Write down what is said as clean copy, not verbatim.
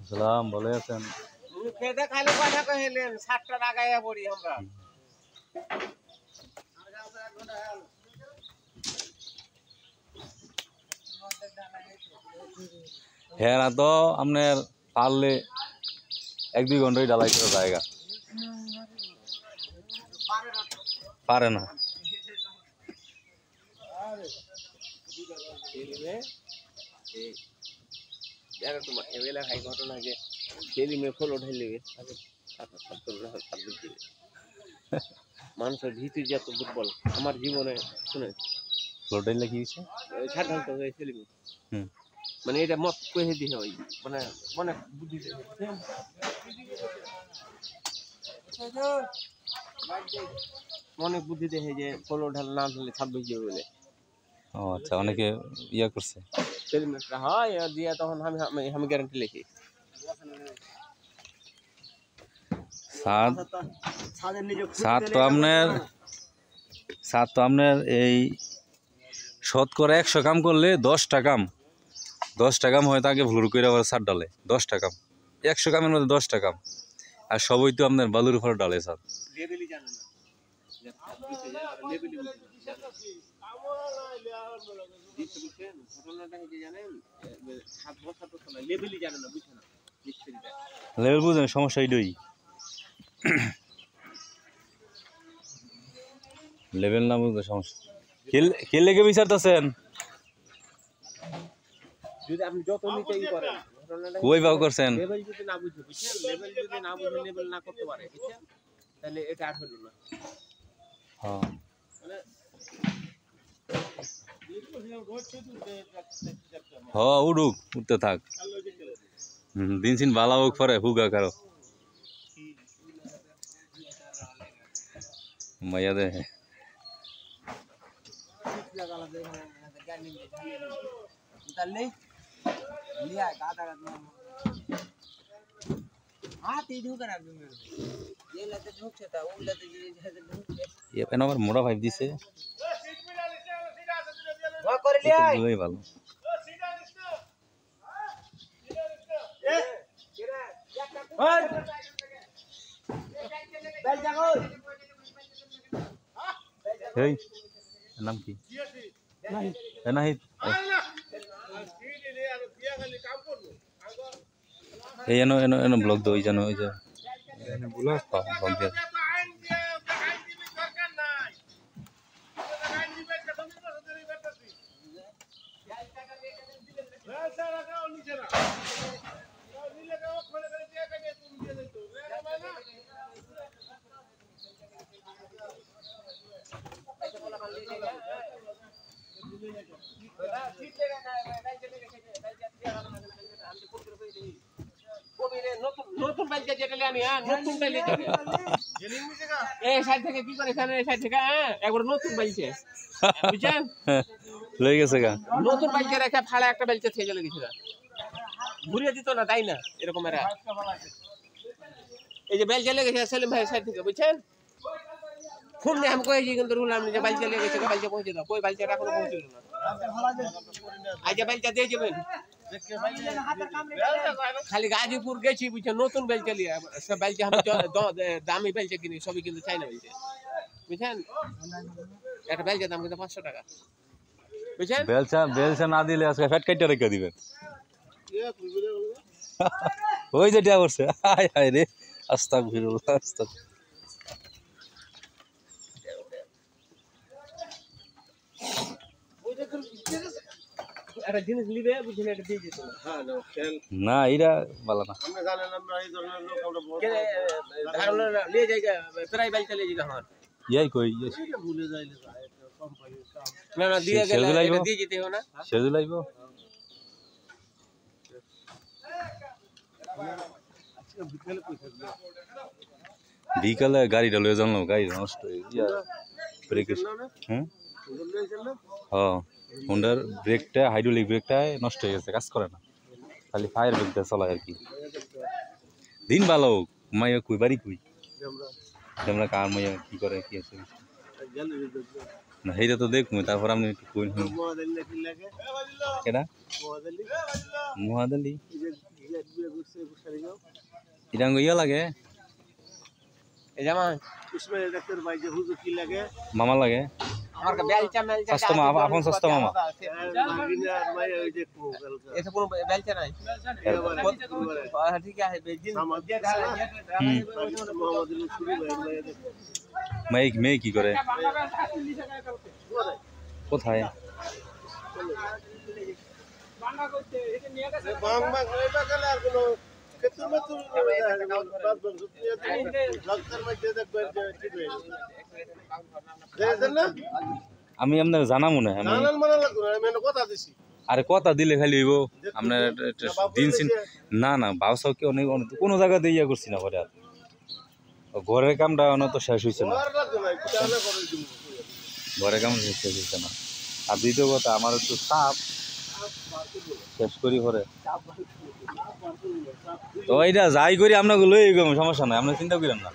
সালাম, ভালো আছেন? খেতে খালি কথা কইলেন 60টা লাগাইয়া পড়ি আমরা। হ্যাঁ না তো আপনার পারলে 1-2 ঘন্টায় ডালাই করা জায়গা পারে না। ঘটনা যে সেলিমে ফল উঠাই লেগে মানুষের ভীতি যে এত দুর্বল আমার জীবনে শুনে ফ্লোটাইলে কি হয়েছে? ছাড় ঢালতে হয়ে সেলিমে মানে এটা মত কয়ে দিয়ে ওই মানে অনেক বুদ্ধি অনেক বুদ্ধি দেখে যে ফল ঢাল না ঢালে 26 যাবে বলে। ও আচ্ছা, অনেকে ইয়া করছে সেলিমটা হয় দিয়ে তখন আমি গ্যারান্টি লিখি। সাত তো আপনার এই শতকরা 100 কাম করলে 10টা কাম হয় তাকে ভুল করে আবার সাত ডালে 10টা কাম, 100 কামের মধ্যে 10টা কাম, আর সবই তো আপনার বালুর উপর ডালে স্যার। লেভেল বুঝেন সমস্যা এইটাই, লেভেল না বুঝলে সমস্যা। কে লেগে বিচারতেছেন? যদি আপনি যত নিতেই করেন কই বাউ করছেন? লেভেল যদি না বুঝে বুঝছেন, লেভেল যদি না বুঝে লেভেল না করতে পারে বুঝছেন, তাহলে এটা আর হলো না। হ্যাঁ হ্যাঁ উঠুক, উঠতে থাক, দিন সিন ভালো হোক পরে হুগা কারো মাইয়া দে আমার মোড়া ভাইব দিছে ভালো। এই নাম কি? নাহিদ। এই এনো ব্লগ দো, ওই জানো ওই যে ব্লগ দিয়ে নতুন বাইক যেটা আমি নতুন বাইক এই সাইড থেকে কি করে এখানে এই সাইড থেকে একবার নতুন বাইকছে বুঝছেন লয়ে গেছে গা, নতুন বাইকে রেখে ফাড়া একটা বাইকতে থেকে চলে গেছিল, ঘুরিয়ে দিত না তাই না এরকম এরা। এই যে বেল চলে গেছে সেলিম ভাই সাইড থেকে বুঝছেন, ফোন দিয়ে আমি কয়েছি কিন্তু রুলাম যে বাইক চলে গেছে, বাইকটা পৌঁছে দাও, কই বাইকটা এখনো পৌঁছল না, আজ বাইকটা দিয়ে যাবেন। খালি গাজীপুর গেছি বুঝছেন, নতুন বেল চালিয়ে সব বেলচে আমি দামি বেলচে কিনি, সবই কিন্তু চাই না বেলচে বুঝছেন, একটা বেলচের দাম কিন্তু 500 টাকা বুঝছেন। বেলচা না দিলে আজকে ফ্যাট কাইটা রেখে দিবেন। ওই যে টিয়া করছে, হায় হায় রে, আস্তাগফিরুল্লাহ আস্তাগফিরুল্লাহ। একটা জিনিস নিবে বুঝছেন, এটা দিয়ে দিতে না এটা ভালো না, আমরা জানেন আমরা এই ধরনের লোক আমরা ধারণা নিয়ে যাই প্রায় বেল চালিয়ে যেতে হয় ইয়াই কই ভুলে যাইলে কোম্পানি না না দিয়ে গেলে এটা দিয়ে যেতে হবে না, সেজু লাইব বিকালে গাড়িটা লয়ে জানলাম, গাড়ি নষ্ট হয়ে ব্রেক। হ্যাঁ হোন্ডার ব্রেকটা, হাইড্রোলিক ব্রেকটা নষ্ট হয়ে গেছে, কাজ করে না, খালি ফায়ার ব্রেকটা চলায় আর কি। দিন ভালো হোক, মাইয়া কই বাড়ি কই আমরা কার মাইয়া কি করে কি আছে না সেইটা তো দেখবো তারপর আপনি একটু কই কেডা মুহাদ আলী এটা ইয়া লাগে জামাই মামা লাগে আমার বেলচা মেলচা স্বাস্থ্য মামা আপন স্বাস্থ্য মামা এটা কোনো বেলচা নাই ঠিক আছে মেয়ে কি করে কোথায় আমি আপনার জানা মনে হয় আরে কথা দিলে খালি হইব আপনার দিন সিন না না বাউসাও কি অনেক কোনো জায়গাতে ইয়া করছি না ঘরে আর ঘরের কামটা তো শেষ হয়েছে না ঘরের কাম শেষ হয়েছে না আর দ্বিতীয় কথা আমার একটু চাপ শেষ করি ঘরে তো এইটা যাই করি আপনাকে লই সমস্যা নাই আপনি চিন্তা করেন না